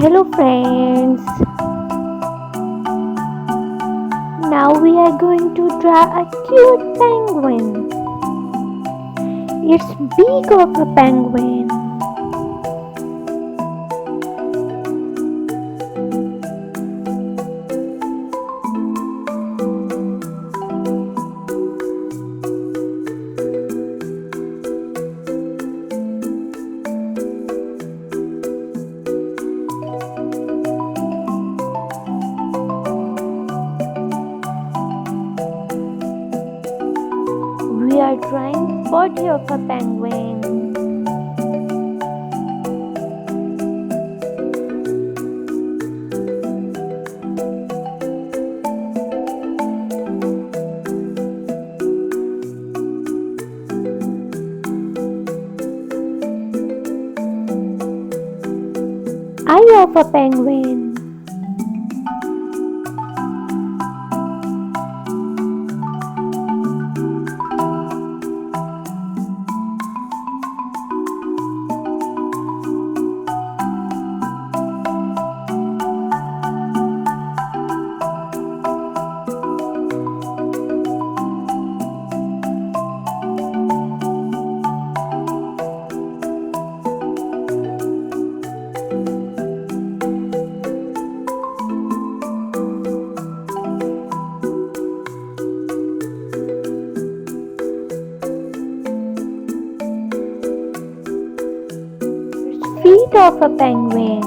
Hello friends, now we are going to draw a cute penguin. It's big of a penguin. We are drawing body of a penguin. Eye of a penguin. Feet of a penguin.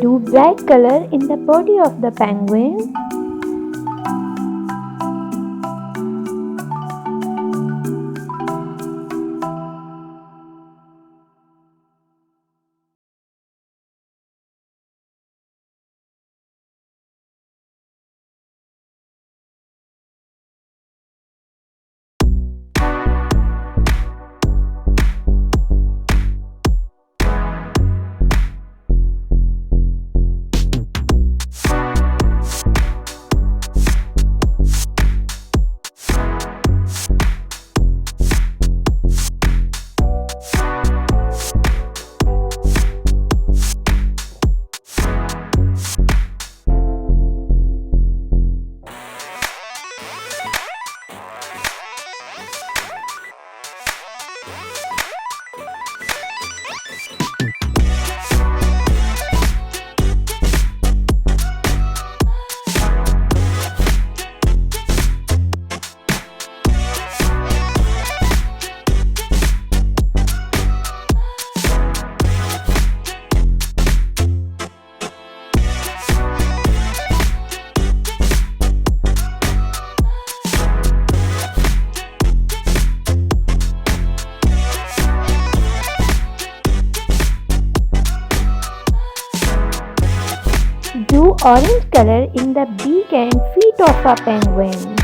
Do bright color in the body of the penguin. Do orange color in the beak and feet of a penguin.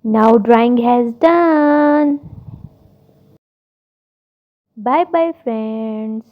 Now drawing has done. Bye bye friends.